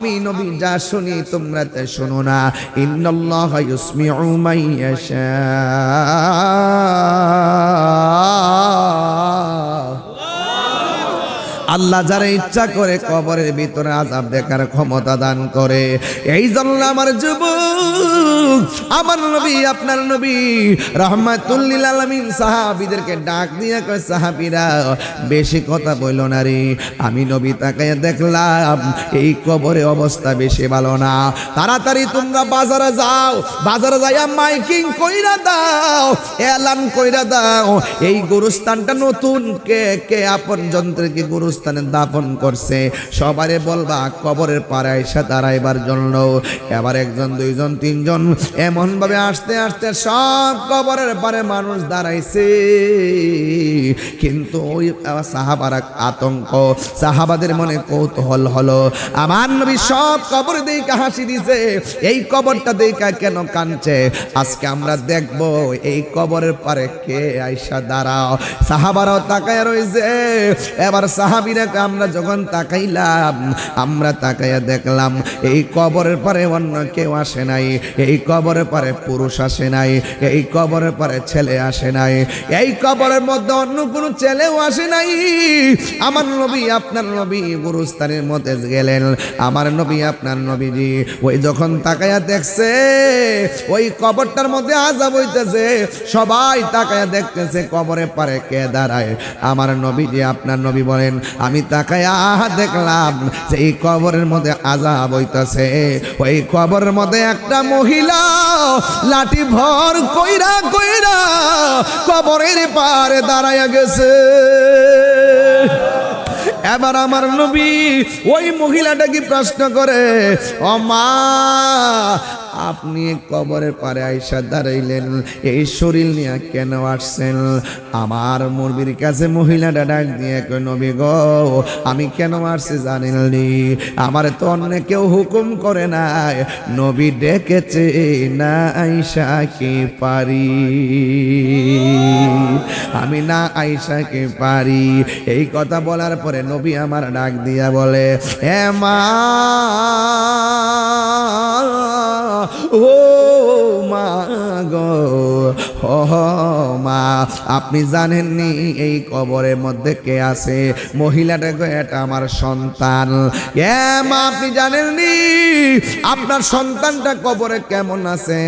আমি নবী যা শুনি তোমরা তা শোনো না। ইন্নাল্লাহা ইউসমিউ মান ইয়াশা। আল্লাহ যারা ইচ্ছা করে কবরের ভিতরে আযাব দেখার ক্ষমতা দান করে। এই জন্য আমার যুবক, আমার নবী, আপনার নবী রাহমাতুল লিল আলামিন সাহাবীদেরকে ডাক দিয়ে কয়, সাহাবীরা বেশি কথা বইল না রে, আমি নবী তাকায় দেখলাম এই কবরে অবস্থা বেশি ভালো না। তাড়াতাড়ি তোমরা বাজারে যাও, বাজারে যাইয়া মাইকিং কইরা দাও, এলান কইরা দাও এই গোরস্থানটা নতুন কে কে আপন যন্ত্রকে গোরস্থানে দাফন করছে সবারে বলবা কবরের পাড়ে এসে দাঁড়াইবার জন্য। এবার একজন, দুইজন, তিনজন এমন ভাবে আস্তে আস্তে সব কবরের পাড়ে মানুষ দাঁড়াইছে। কিন্তু ওই সাহাবারা আতঙ্ক, সাহাবাদের মনে কৌতূহল হলো, আমার নবী সব কবর দেখে হাসি দিছে, এই কবরটা দেখে কেন কাঁদছে? আজকে আমরা দেখব এই কবরের পারে কে আইসা দাঁড়াও। সাহাবারাও তাকায় রইছে। এবার সাহাবীরা আমরা যখন তাকাইলাম, আমরা তাকাইয়া দেখলাম এই কবরের পারে অন্য কেউ আসে নাই, এই কবরের পারে পুরুষ আসে নাই, এই কবরের পারে ছেলে আসে নাই, এই কবরের মধ্যে অন্য কোনো ছেলেও আসে নাই। আমার নবী, আপনার নবী গুরুস্থানের মধ্যে গেলেন। আমার নবী, আপনার নবীজি ওই যখন তাকাইয়া দেখছে ওই কবরটার মধ্যে আযাব হইতেছে, সবাই তাকাইয়া দেখতেছে কবরের পারে কে দাঁড়ায়। আমার নবীজি, আপনার নবী বলেন, আমি তাকাইয়া দেখলাম যে এই কবরের মধ্যে আযাব হইতেছে। ওই কবরের মধ্যে একটা মহিলা লাঠি ভর কইরা কইরা কবরের পারে দাঁড়াইয়া গেছে। এবার আমার নবী ওই মহিলাটাকে প্রশ্ন করে, ও মা, আপনি কবরের পারে আইসা দাঁড়াইলেন, এই শরীর নিয়ে কেন আসছেন? আমার মুরবির কাছে মহিলাটা ডাক দিয়ে কই, নবী গো, আমি কেন আসছি জানেননি? আমার তো অন্য কেউ হুকুম করে নাই, নবী ডেকেছে, না আইসা কি পারি, আমি না আইসা কি পারি। এই কথা বলার পরে নবী আমার ডাক দিয়া বলে, হে মা, ও মা গো, ও মা, আপনি জানেননি এই কবরের মধ্যে কে আছে? মহিলাটা গো, এটা আমার সন্তান। এ মা, আপনি জানেননি আপনার সন্তানটা কবরে কেমন আছে?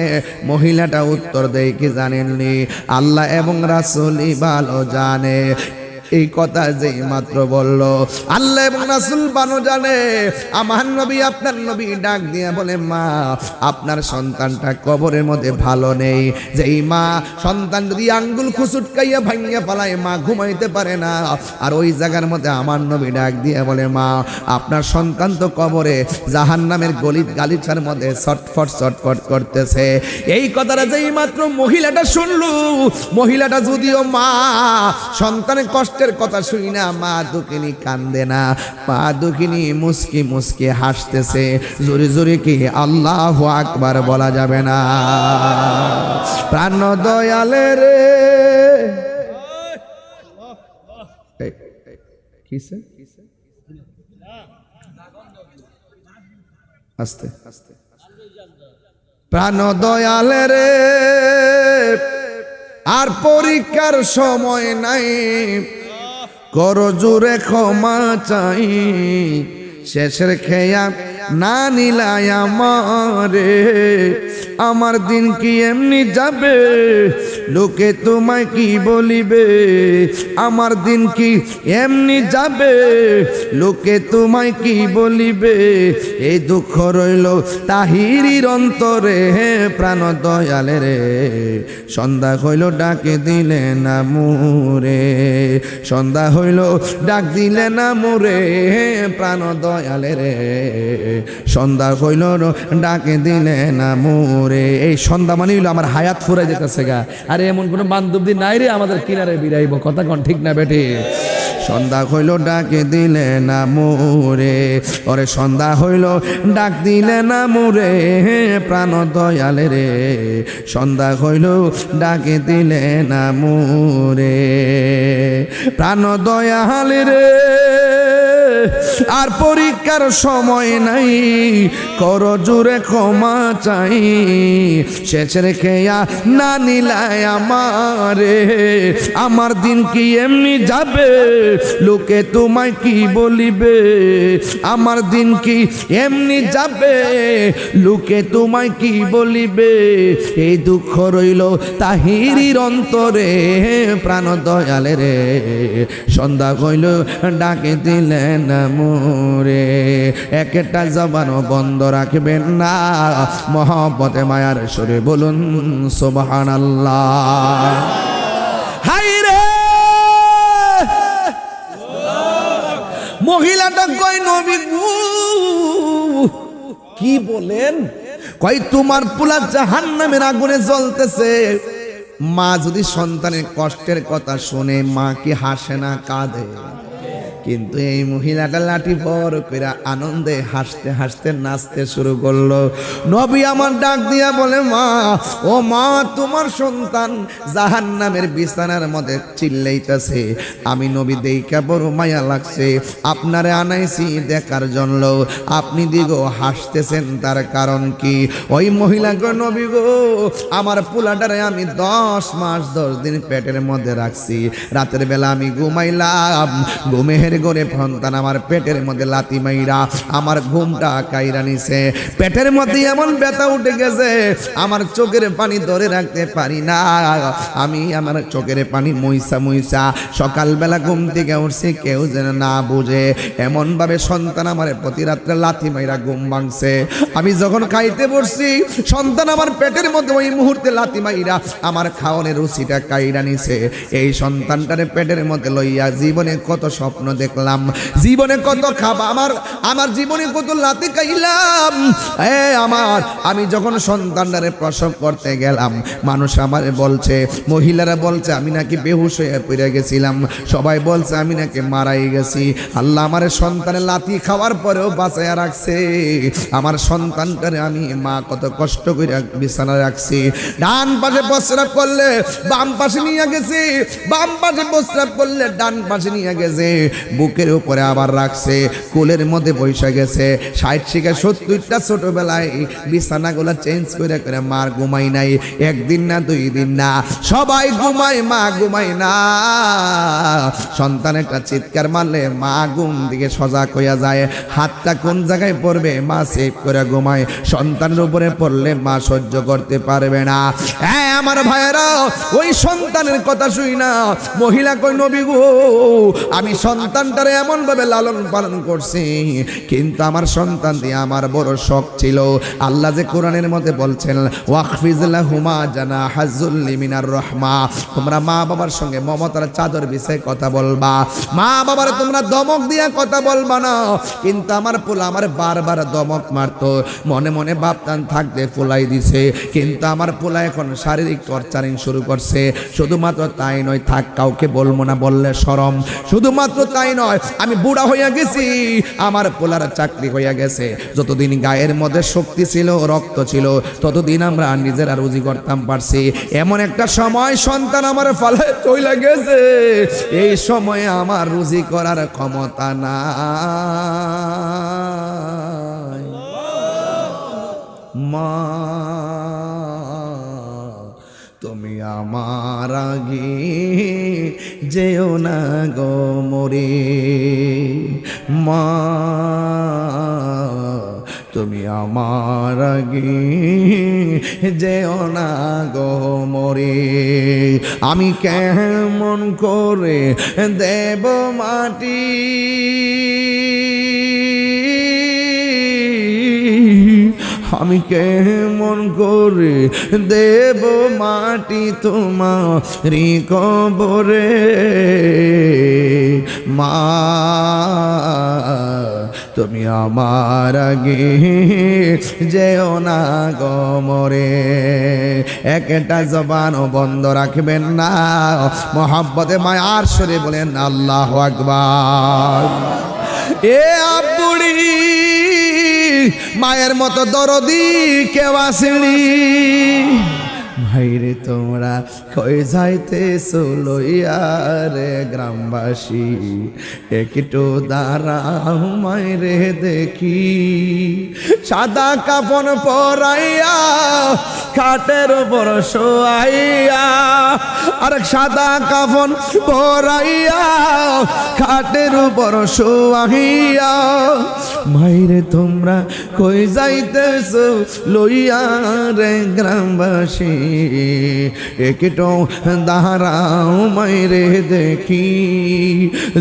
মহিলাটা উত্তর দেয়, কি জানেননি? আল্লাহ এবং রাসূলই ভালো জানে। এই কথা যেই মাত্র বলল, আল্লাহ এবং রাসূল ভালো জানে। আমার নবী, আপনার নবী ডাক দিয়ে বলে, মা, আপনার সন্তানটা কবরের মধ্যে ভালো নেই। যেই মা সন্তান যদি আঙ্গুল খুসুটকাইয়া ভাঙিয়া পালায়, মা ঘুমাইতে পারে না। আর ওই জায়গার মধ্যে আমার নবী ডাক দিয়ে বলে, মা, আপনার সন্তান তো কবরে জাহান্নামের গলি গালিচার মধ্যে ছটফট ছটফট করতেছে। এই কথাটা যেই মাত্র মহিলাটা শুনলো, মহিলাটা যদিও মা, সন্তানের কষ্ট কথা শুই না, মা দুঃখিনী কান্দে না, মা দুঃখিনী মুস্কি মুস্কি হাসতেছে। জোরে জোরে কি আল্লাহু আকবার বলা যাবে না? প্রাণ দয়ালে রে, কিসে আস্তে আস্তে, প্রাণ দয়ালে রে, আর পরীক্ষার সময় নাই, করো জোরে ক্ষমা চাই, শেষের খেয়া না নিলাই আমারে, আমার দিন কি এমনি যাবে, লোকে তোমায় কি বলিবে? আমার দিন কি এমনি যাবে, লোকে তোমায় কি বলিবে? এই দুঃখ রইল তাহিরির অন্তরে, প্রাণ দয়ালে রে, সন্ধ্যা হইল ডাকে দিলে না মোরে, সন্ধ্যা হইল ডাক দিলে না মোরে, প্রাণ দয়ালে রে, সন্ধ্যা হইল ডাকে দিলে না মোরে। এই সন্ধ্যা মানে হইলো আমার হায়াত ফুরাই যেতেছে গা। আরে এমন কোনো বান্ধবী নাই রে আমাদের কিনারে বিরাইব, কথা কোন ঠিক না বেটি? সন্ধ্যা হইল ডাকে দিলে না মোরে, ওরে সন্ধ্যা হইল ডাক দিলে না মোরে, প্রাণ দয়ালে রে, সন্ধ্যা হইল ডাকে দিলে না মোরে, প্রাণ দয়ালে রে, আর পরীক্ষার সময় নাই, কর জুড়ে ক্ষমা চাই। শেষের খেয়া না নিলায় আমারে, আমার দিন কি এমনি যাবে, লোকে তোমায় কি বলিবে। আমার দিন কি এমনি যাবে, লোকে তোমায় কি বলিবে। এই দুঃখ রইল তাহিরির অন্তরে, প্রাণ দয়ালে রে সন্ধ্যা হইল ডাকে দিলেন মোরে। একটা জবানও বন্ধ রাখবেন না, মহব্বতে মায়ার সুরে বলুন সুবহানাল্লাহ। হাই রে মহিলাটা কই নবী গো, কি বলেন? কই তোমার পোলা জাহান্নামের আগুনে জ্বলতেছে। মা যদি সন্তানের কষ্টের কথা শুনে, মা কি হাসে না কাঁদে? কিন্তু এই মহিলাটা লাঠি বড় করে আনন্দে হাসতে হাসতে নাচতে শুরু করলো। নবী আমার ডাক দিয়া বলে, মা ও মা, তোমার সন্তান জাহান্নামের বিছানার মধ্যে চিল্লাইতেছে। আমি নবী দেইখা বড় মায়া লাগছে, আপনারে আনাইছি দেখার জন্য। আপনি দিগো হাসতেছেন, তার কারণ কি? ওই মহিলাকে, নবী গো, আমার পোলাটারে আমি 10 মাস 10 দিন পেটের মধ্যে রাখছি। রাতের বেলা আমি ঘুমাইলাম, ঘুমের ঘরে সন্তান আমার পেটের মধ্যে লাথি মাইরা আমার ঘুমটা কাইরা নিছে। পেটের মধ্যে এমন ব্যথা উঠে গেছে, আমার চোখের পানি ধরে রাখতে পারি না। আমি আমার চোখের পানি মুইসা মুইসা সকালবেলা ঘুম থেকে উঠছি, কেউ যেন না বুঝে। এমন ভাবে সন্তান আমার প্রতি রাত্রে লাথি মাইরা ঘুম ভাঙছে। আমি যখন খাইতে বসছি, সন্তান আমার পেটের মধ্যে ওই মুহূর্তে লাথি মাইরা আমার খাওয়ানোর রুচিটা কাইরা নিছে। এই সন্তানটারে পেটের মধ্যে লইয়া জীবনে কত স্বপ্ন দেখলাম, জীবনে কত খাবা, আমার জীবনে কত লাথি খাইলাম। আমি যখন সন্তানটারে প্রসব করতে গেলাম, মানুষ আমার বলছে, মহিলারা বলছে আমি নাকি বেহুশ হয়ে পড়ে গেছিলাম, সবাই বলছে আমি নাকি মারাই গেছি। আল্লাহ আমার সন্তানের লাথি খাওয়ার পরেও বাঁচাইয়া রাখছে। আমার সন্তানটারে আমি মা কত কষ্ট করে বিছানায় রাখছি। ডান পাশে প্রস্রাব করলে বাম পাশে নিয়ে গেছি, বাম পাশে প্রস্রাব করলে ডান পাশে নিয়ে গেছে। বুকের উপরে আবার রাখছে, কোলের মধ্যে বসে গেছে। 60 থেকে 70টা ছোটবেলায় বিছানাগুলো চেঞ্জ করে করে মার ঘুমাই নাই। একদিন না 2 দিন না, সবাই ঘুমায়, মা ঘুমাই না। সন্তান একটা চিৎকার মারলে মা ঘুম দিকে সজাগ হইয়া যায়। হাতটা কোন জায়গায় পড়বে মা সেভ করে ঘুমায়। সন্তানের উপরে পড়লে মা সহ্য করতে পারবে না। হ্যাঁ আমার ভাইয়েরা, ওই সন্তানের কথা শুই না। মহিলা কই, নবী গো, আমি সন্তানটারে এমন ভাবে লালন পালন করছি, কিন্তু আমার সন্তান দিয়ে আমার বড় শখ ছিল। আল্লাহ যে কোরআনের মধ্যে বলছেন, ওয়াকফিজ লাহুমা জানাহাজ যুল্লি মিনার রাহমা, তোমরা মা বাবার সঙ্গে মমতার চাদর বিছায় কথা বলবা, মা বাবার তোমরা দমক দিয়া কথা বলবা না। কিন্তু আমার পোলা আমার বারবার দমক মারতো, মনে মনে ভাবতাম থাকতে পোলাই দিছে। কিন্তু আমার পোলা এখন শারীরিক টর্চারিং শুরু করছে। শুধুমাত্র তাই নয়, থাক কাউকে বলবো না, বললে শরম। শুধুমাত্র তাই নয়, আমি বুড়া হইয়া গেছি, আমার পোলার চাকরি হইয়া গেছে। যতদিন গায়ের মধ্যে শক্তি ছিল, রক্ত ছিল, ততদিন আমরা নিজেরা রুজি করতাম পারছি। এমন একটা সময় সন্তান আমার ফালে চলে গেছে, এই সময়ে আমার রুজি করার ক্ষমতা নাই। মা তুমি আমার আগে যেও না গো মরে, মা তুমি আমার আগে যেও না গো মরে। আমি কেমন করে দেব মাটি, আমি কেমন করে দেব মাটি তোমারি কবরে, মা তুমি আমার আগে যেও না গো মরে। একটা জবানও বন্ধ রাখবেন না, মহব্বতে মায়ার সুরে বলেন আল্লাহু আকবার। এ আব্বুড়ি মায়ের মতো দরদি কেউ আসেনি, ভাইরে তোমরা কই যাইতেছো লইয়া রে গ্রামবাসী, একটু দাঁড়াও মাইরে দেখি। সাদা কাফন পরাইয়া খাটের উপর শোয়াইয়া, আর সাদা কাফন পরাইয়া খাটের উপর শোয়াইয়া, মাইরে তোমরা কই যাইতেছো লইয়া রে গ্রামবাসী, একটু দাঁড়াও মাইরে দেখি।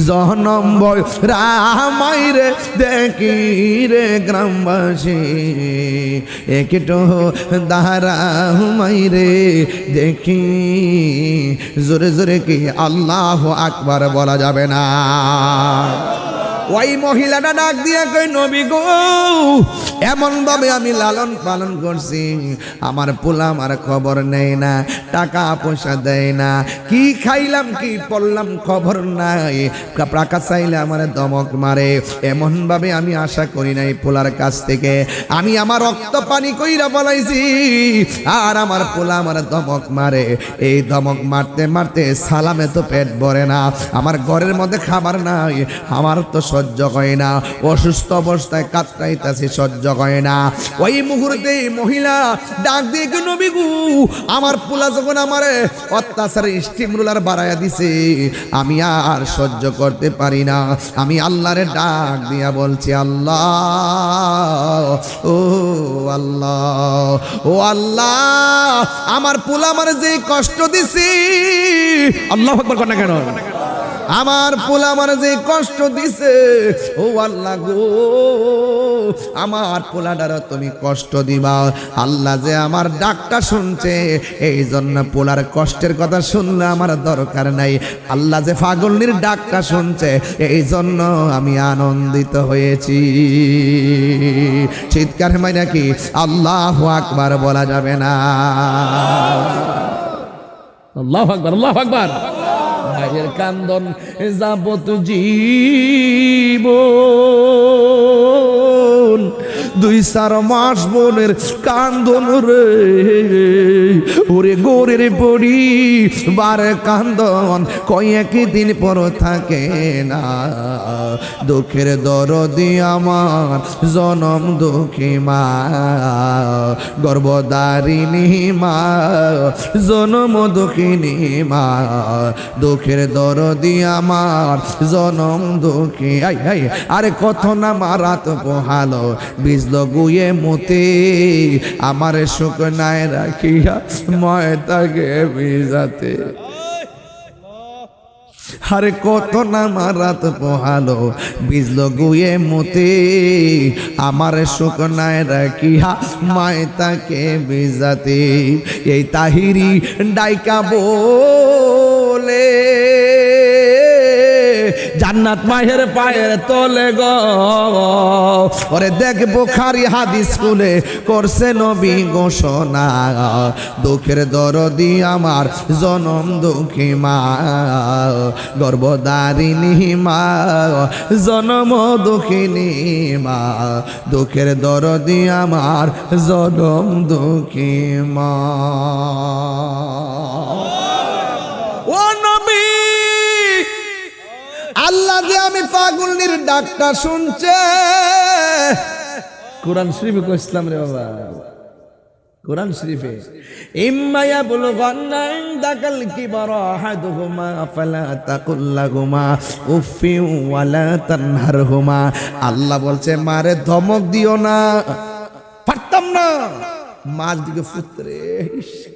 জনম বয়রা মাইরে দেখি রে গ্রামবাসী, একটু দাঁড়াও মাইরে দেখি। জোরে জোরে কি আল্লাহু আকবার বলা যাবে না? ওই মহিলাটা ডাক দিয়ে কই, নবী গো, এমন ভাবে আমি লালন পালন করছি, আমার পোলা আমার খবর নেই না, টাকা পয়সা দেয় না, কি খাইলাম কি পড়লাম খবর নাই, টাকা চাইলে আমার দমক মারে। এমন ভাবে আমি আশা করি নাই পোলার কাছ থেকে, আমি আমার রক্ত পানি কইরা বলাইছি, আর আমার পোলা আমার দমক মারে। এই দমক মারতে মারতে সালামে তো পেট ভরে না, আমার ঘরের মধ্যে খাবার নাই, আমার তো সহ্য হয় না, অসুস্থ অবস্থায় কাতরাইতাছি, সহ্য হয় না। ওই মুহূর্তে মহিলা ডাক দিয়ে, নবী গো, আমার পোলা যখন আমার অত্যাচারে স্টিম রোলার বাড়াইয়া দিছে, আমি আর সহ্য করতে পারি না। আমি আল্লাহরে ডাক দিয়া বলছি, আল্লাহ, ও আল্লাহ, ও আল্লাহ, আমার পোলা আমার যে কষ্ট দিছি, আল্লাহু আকবার কর না কেন, আমার পোলা আমার যে কষ্ট দিছে, ও আল্লাহ গো, আমার পোলাটার তুমি কষ্ট দিবা। আল্লাহ যে আমার ডাকটা শুনছে, এই জন্য পোলার কষ্টের কথা শুনলে আমার দরকার নাই। আল্লাহ যে পাগলনির ডাকটা শুনছে, এই জন্য আমি আনন্দিত হয়েছি। চিৎকার মাইরা কি আল্লাহু আকবার বলা যাবে না? আল্লাহু আকবার, আল্লাহু আকবার। ভাইয়ের কান্দন যাবত জীবন, 2-4 মাস বোনের কান্দন রে, ওরে গোরের পড়ি বারে কান্দন কয়েক দিন পর থাকে না। দুঃখের দরদি আমার জনম দুঃখী মা, গর্ভধারিণী মা, জনম দুঃখিনী মা, দুঃখের দরদি আমার জনম দুঃখী। আরে কত না মারাত পোহালো, বিজল গুয়ে মতে, আমার শুকনায় রাখিয়া ময়তাকে ভিজাতে। আরে কত না মারাত পোহালো, বিজল গুয়ে মতে, আমার শুকনায় রাখিয়া ময়তাকে ভিজাতে। এই তাহিরি ডাইকা বলে, জান্নাত মায়ের পায়ের তলে গো, ওরে দেখ বুখারী হাদিস খুলে করছে নবী ঘোষণা, দুঃখের দরদি আমার জনম দুঃখী মা, গর্ভধারিণী মা, জনম দুঃখিনী মা, দুঃখের দরদি আমার জনম দুঃখী মা। ও নবী, আল্লাহ যে আমি পাগলনির ডাকটা শুনছে, কোরআন শরীফে কো ইসলাম রে বাবা, কোরআন শরীফে, ইম্মা ইয়াবলুগান্না ইনদাকাল কিবারা আহাদুহুমা ফালা তাকুল লাহুমা উফফিন ওয়ালা তানহারহুমা। আল্লাহ বলছে মারে ধমক দিও না, পারতাম না, মার দিকে ফুতরে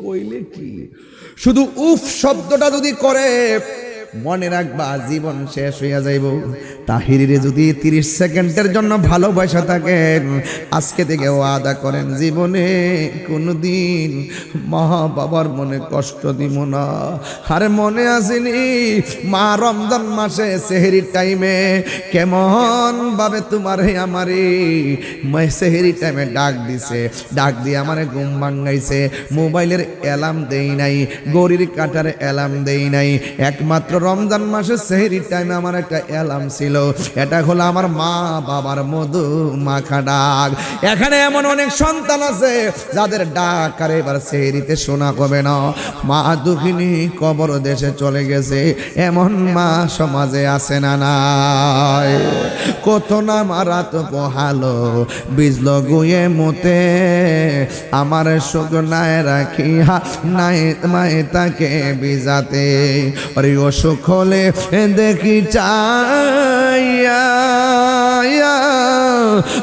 কইলে কি, শুধু উফ শব্দটা যদি করে মনে রাখবা জীবন শেষ হইয়া যাইব। তাহিরিরে যদি 30 সেকেন্ডের জন্য ভালোবাসা থাকেন, আজকে থেকে ওয়াদা করেন জীবনে কোনোদিন মা বাবার মনে কষ্ট দিব না। আরে মনে আসেনি মা রমজান মাসে সেহরির টাইমে কেমন ভাবে তোমারে আমারে সেহরির টাইমে ডাক দিছে, ডাক দিয়ে আমারে ঘুম ভাঙাইছে, মোবাইলের অ্যালার্ম দেই নাই, গড়ির কাটার অ্যালার্ম দেই নাই, একমাত্র রমজান মাসের সেহরির টাইমে আমার একটা অ্যালার্ম ছিল, এটা হলো আমার মা বাবার মধু মাখা ডাক। এখানে এমন অনেক সন্তান আছে যাদের ডাক আর এবার সেহরিতে শোনা হবে না। মা দুঃখিনী কবর দেশে চলে গেছে, এমন মা সমাজে আছে না নাই? কত না মারা তো পোহালো বিজল গুয়ে মতে, আমার সুখ নাই রাখিয়া নাই মায়ে তাকে বিজাতে। আরে অসুখ হলে দেখি চাইয়া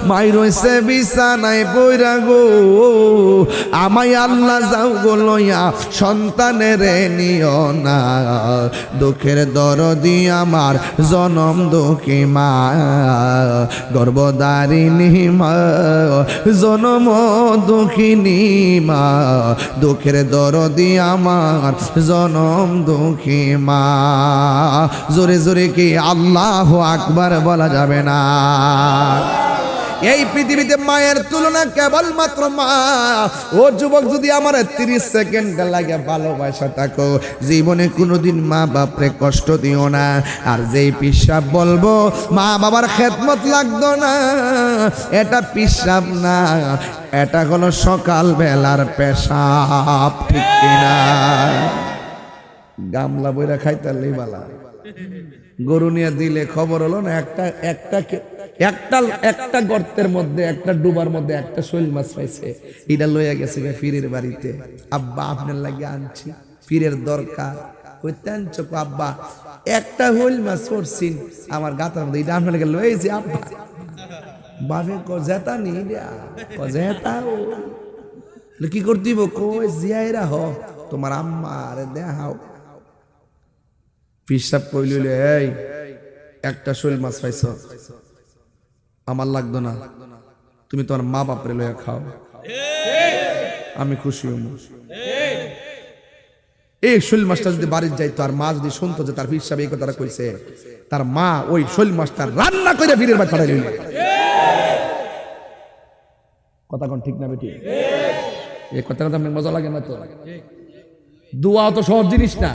মাই রইছে বিছানায় পইরা গো, আমায় আল্লাহ যাও গো লইয়া সন্তানের নিও না। দুঃখের দরদি আমার জনম দুঃখী মা, গর্ভধারিণী মা জনম দুঃখিনী মা, দুঃখের দরদি আমার জনম দুঃখী মা। জোরে জোরে কি আল্লাহু আকবার বলা যাবে না? এই পৃথিবীতে মায়ের তুলনা কেবলমাত্র মা। ও যুবক, যদি আমার 30 সেকেন্ড লাগে ভালোবাসা থাকো, জীবনে কোনোদিন মা বাপরে কষ্ট দিও না। আর যেই পিসাব বলবো মা বাবার খেদমত লাগতো না, এটা পিসাব না, এটা হলো সকাল বেলার পেশাব, ঠিক কিনা? গামলা বইরা খাইতালেই বালা, গরু নিয়ে দিলে খবর হলো না একটা গর্তের মধ্যে, একটা ডুবার মধ্যে একটা শৈল মাছ পাইছে, এটা লইয়া গেছে পীরের বাড়িতে। আব্বা আপনার লাগে আনছি, পীরের দরকার। কইতে আনছো আব্বা? একটা হইল মাছ পড়ছিন আমার গাতার মধ্যে, এটা আপনার লাগে লইছি আব্বা। বাপে কজেতা নি কজেতা কি করতিব? কই জিয়াইরা হ তোমার আম্মা আরে দেখাও। পিসাব কইল, এই একটা শৈল মাছ পাইছ, আমার লাগতো না, তুমি তোমার মা বাপরে লইয়া খাও, আমি খুশি হব। এই শৈল মাছটা যদি বাড়ির যাইতো আর মা যদি শুনতো যে তার পিসাব এই কথাটা কইছে, তার মা ওই শৈল মাছটা রান্না করে পীরের বাড়ি পাঠাই লইল। কথা কোন ঠিক না বেটি? এই কথাটা তো মজা লাগে না তো? দোয়া তো সহজ জিনিস না।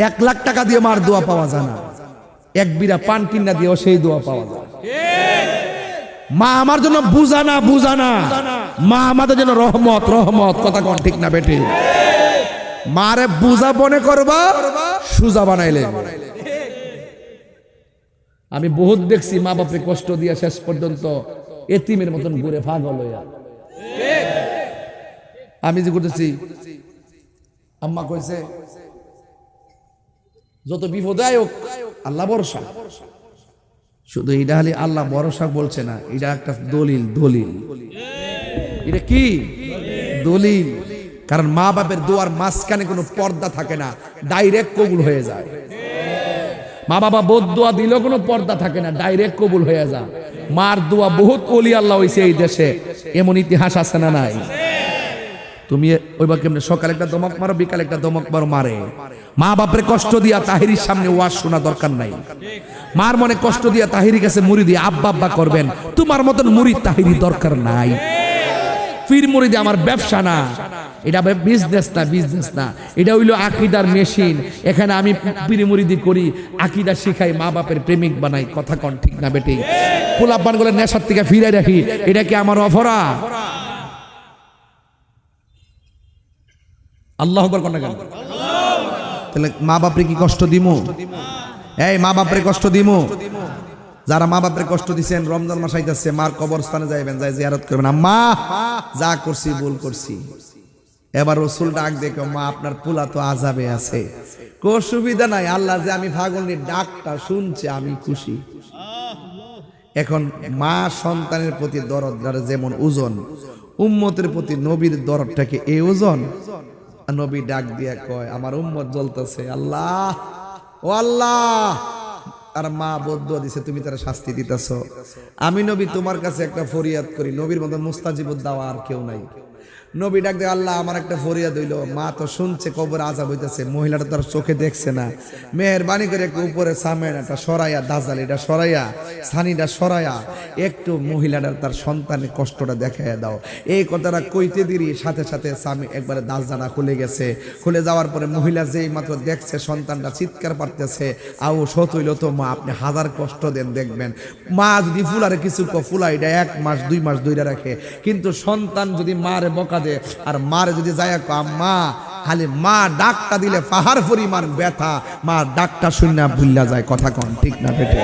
1 লাখ টাকা দিয়ে মার দোয়া পাওয়া যায় না, 1 বিড়া পান কিনা দিয়েও সেই দোয়া পাওয়া যায়। মা আমার জন্য বুঝানা, মা আমাদের জন্য রহমত, কথা কোন ঠিক না বেটি? মারে বুঝা মনে করবা, সুজা বানাইলে। আমি বহুত দেখছি মা বাপে কষ্ট দিয়া শেষ পর্যন্ত এতিমের মতন ঘুরে পাগল হইয়া। আমি যে করতেছি, আম্মা কইছে যত বিপদে আয়োগ আল্লাহ ভরসা। শুধু এটা হলে আল্লাহ ভরসা বলছে না, এটা একটা দলিল। এটা কি দলিল? কারণ মা বাপের দোয়ার মাঝখানে কোনো পর্দা থাকে না, ডাইরেক্ট কবুল হয়ে যায়। মা বাবা বদদোয়া দিলেও কোনো পর্দা থাকে না, ডাইরেক্ট কবুল হয়ে যায়। মার দোয়া বহুত ওলি আল্লাহ হইছে এই দেশে, এমন ইতিহাস আছে না নাই? তুমি ওইবার কেমনে সকালে একটা দমক মারো, বিকালে একটা দমক মারে। মা বাপরে কষ্ট দিয়া তাহিরির সামনে ওয়াজ শোনা দরকার নাই। মার মনে কষ্ট দিয়া তাহিরি কাছে মুরিদি আব্বা আব্বা করবেন, তোমার মতন মুরিদ তাহিরি দরকার নাই। পীর মুরিদি আমার ব্যবসা না, এটা বিজনেস না, এটা হইলো আকীদার মেশিন। এখানে আমি পীর মুরিদি করি, আকীদা শিখাই, মা বাপের প্রেমিক বানাই। কথা কোন ঠিক না বেটি? পোলাপান গুলো নেশার থেকে ফিরে রাখি, এটা কি আমার অপরাধ? আল্লাহু আকবার কোন কেন? তাহলে মা বাপরে কি কষ্ট দিমু? এই মা বাপরে কষ্ট দিমু? যারা মা বাপরে কষ্ট দিছেন, রমজান মাস আইতাছে, মার কবরস্থানে যাইবেন, যাই জিয়ারত করবেন। আম্মা যা করছি ভুল করছি। এবার রাসূল ডাক দেখো, মা আপনার পোলা তো আযাবে আছে, কো সুবিধা নাই, আল্লাহ যে আমি পাগলের ডাকটা শুনছে, আমি খুশি। এখন মা সন্তানের প্রতি দরদ যেমন ওজন, উম্মতের প্রতি নবীর দরদটাকে এই ওজন। নবী ডাক দিয়া কয়, আমার উম্মত জ্বলতেছে, আল্লাহ ও আল্লাহ। আর মা বদদুয়া দিছে, তুমি তারা শাস্তি দিতেছ। আমি নবী তোমার কাছে একটা ফরিয়াদ করি, নবীর মতো মুস্তাজিবুদ দাওয়া আর কেউ নাই। নবী ডাক দিয়ে আল্লাহ আমার একটা ফরিয়াদ হইল, মা তো শুনছে কবর আযাব হইতেছে, মহিলাটা তার চোখে দেখছে না, মেহেরবানি করে একটু উপরে সামেনাটা সরাইয়া, দাজাল এটা সরাইয়া, সানিটা সরাইয়া একটু মহিলাটার তার সন্তানের কষ্টটা দেখাইয়া দাও। এই কথাটা কইতে দিরি সাথে সাথে স্বামী একবারে দাজাটা খুলে গেছে। খুলে যাওয়ার পরে মহিলা যেই মাত্র দেখছে সন্তানটা চিৎকার পারতেছে, আও সত হইল তো মা আপনি হাজার কষ্ট দেন, দেখবেন মা যদি ফুলারে কিছু ফুলা এটা 1 মাস 2 মাস ধইরা রাখে, কিন্তু সন্তান যদি মারে বকা দেয় আর মারে যদি যায় মা, খালি মা ডাকটা দিলে পাহাড় পরিমাণ ব্যথা, মা ডাকটা শুনে ভুল্লা যায়। কথা কন ঠিক না বেটি?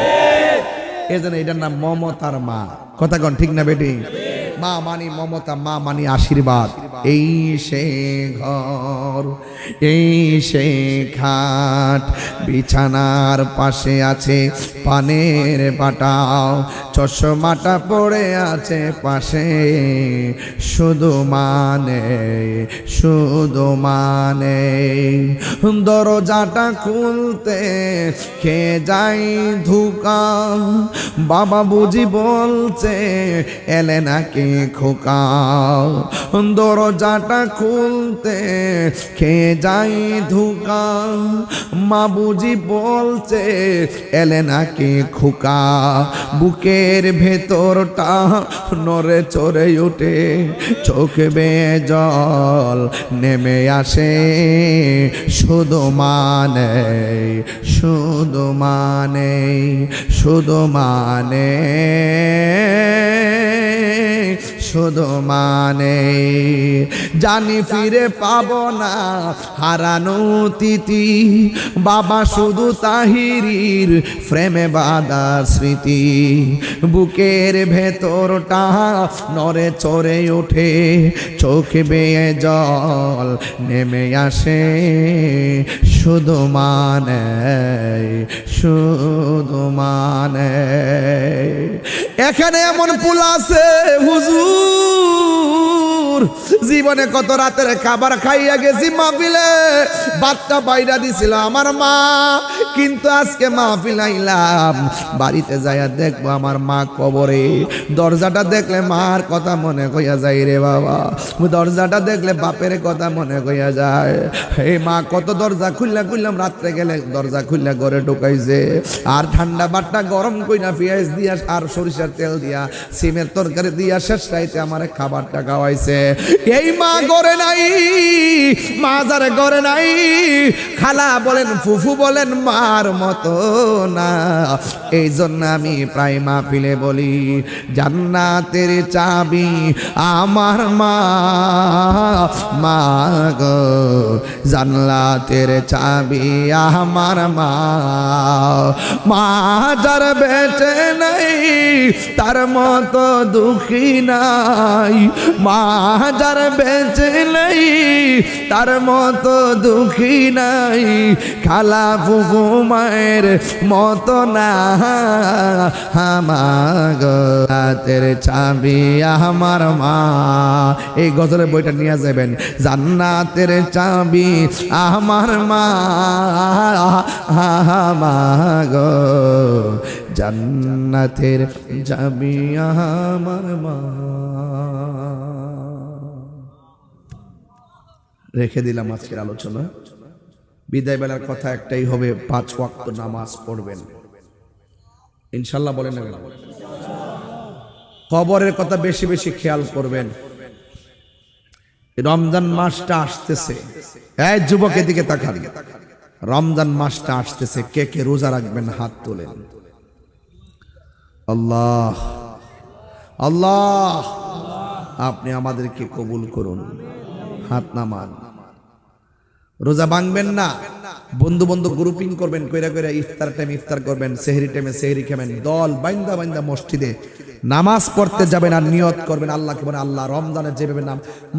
এই জন্য এটার নাম মমতার মা। কথা কন ঠিক না বেটি? মা মানি মমতা, মা মানি আশীর্বাদ। এই সে ঘর, এই সে খাট, বিছানার পাশে আছে পানের বাটাও, চশমাটা পড়ে আছে পাশে, শুধু মানে, শুধু মানে দরজাটা খুলতে কে যাই ধোকা, বাবা বুঝি বলছে এলে নাকি খোকা, দরজাটা খুলতে কে যাই ধোকা, মা বুঝি বলছে এলে নাকি খোকা, বুকের ভেতরটা নড়ে চড়ে উঠে, চোখ বেয়ে জল নেমে আসে, শুধু মানে, শুধু মানে, শুধু মানে, শুধু মানে জানি ফিরে পাবো না হারানো তিথি, বাবা শুধু তাহিরির প্রেমে বাঁধা স্মৃতি, বুকের ভেতরটা নড়ে চড়ে ওঠে, চোখ বেয়ে জল নেমে আসে, শুধু মানে, শুধু মানে। এখানে এমন পুল আছে হুজুর, জীবনে কত রাতের খাবার খাইয়া গেছি মাহফিলে, ভাতটা বাইরা দিছিল আমার মা, কিন্তু আজকে মাহফিল আইলাম, বাড়িতে যাইয়া দেখবো আমার মা কবরে, দরজাটা দেখলে মার কথা মনে কইয়া যায় রে বাবা, দরজাটা দেখলে বাপের কথা মনে কইয়া যায়। এই মা কত দরজা খুললাম, রাত্রে গেলে দরজা খুললা ঘরে ঢুকাইছে, আর ঠান্ডা বাট্টা গরম কইনা পেঁয়াজ দিয়া আর সরিষার তেল দিয়া সিমের তরকারি দিয়া শেষ রাইতে আমার খাবারটা খাওয়াইছে। এই মা ঘরে নাই, মা যারে ঘরে নাই, খালা বলেন ফুফু বলেন মার মতো না। এই জন্য আমি প্রায় মাহফিলে বলি জান্নাতের চাবি আমার মা, মা গো জান্নাতের চাবি আমার মা, মা যার বেঁচে নাই তার মতো দুঃখী নাই, মা যার বেঁচে নাই তার মতো দুঃখী নাই, খালা ফুফু মায়ের মতো না, আমার জান্নাতের চাবি আমার মা। এই গজলের বইটা নিয়ে যাবেন, জান্নাতের চাবি আমার মা, আমার জান্নাতের চাবি আমার মা। রেখে দিলাম আজকের আলোচনা। বিদায় বেলার কথা একটাই হবে, 5 ওয়াক্ত নামাজ পড়বেন ইনশাল্লাহ। বলেন না কেন? কবরের কথা বেশি বেশি খেয়াল করবেন। রমজান মাসটা আসতেছে, এই যুবক এদিকে তাকান, রমজান মাসটা আসতেছে, কে কে রোজা রাখবেন হাত তোলেন। আল্লাহ আল্লাহ আপনি আমাদেরকে কবুল করুন, হাত নামান। রোজা ভাঙবেন না, বন্ধু বন্ধু গ্রুপিং করবেন, কইরা কইরা ইফতার টাইম ইফতার করবেন, সেহরি টাইমে সেহরি খাবেন, দল বাইন্দা বাইন্দা মসজিদে নামাজ পড়তে যাবেন আর নিয়ত করবেন আল্লাহকে বলে আল্লাহ রমজানে যেভাবে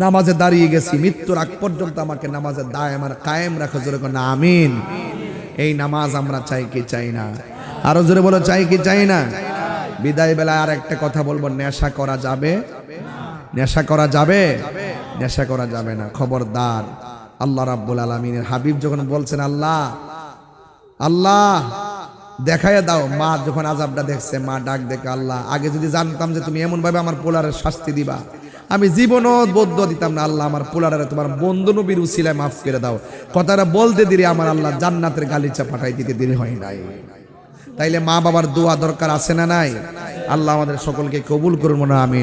নামাজে দাঁড়িয়ে গেছি মৃত্যুর আগ পর্যন্ত আমাকে নামাজে দায় আমার কায়েম রাখো, জোরে কোন আমিন। এই নামাজ আমরা চাই কি চাই না? আরো জোরে বলো চাই কি চাই না? বিদায় বেলায় আর একটা কথা বলবো, নেশা করা যাবে? নেশা করা যাবে? নেশা করা যাবে না, খবরদার। আল্লাহ রাব্বুল আলামিনের হাবিব যখন বলছেন আল্লাহ আল্লাহ দেখাইয়া দাও, মা যখন আযাবটা দেখছে, মা ডাক দেখে আল্লাহ আগে যদি জানতাম যে তুমি এমন ভাবে আমার পোলারের শাস্তি দিবা, আমি জীবনও বদ্ধ দিতাম না, আল্লাহ আমার পোলারে তোমার বন্ধু নবীর উসিলায় মাফ করে দাও। কথাটা বলতে দেরি আমার আল্লাহ জান্নাতের গালিচা পাঠাই দিতে দেরি হয় নাই। তাইলে মা বাবার দোয়া দরকার আছে না নাই? আল্লাহ আমাদের সকলকে কবুল করুন, আমিন।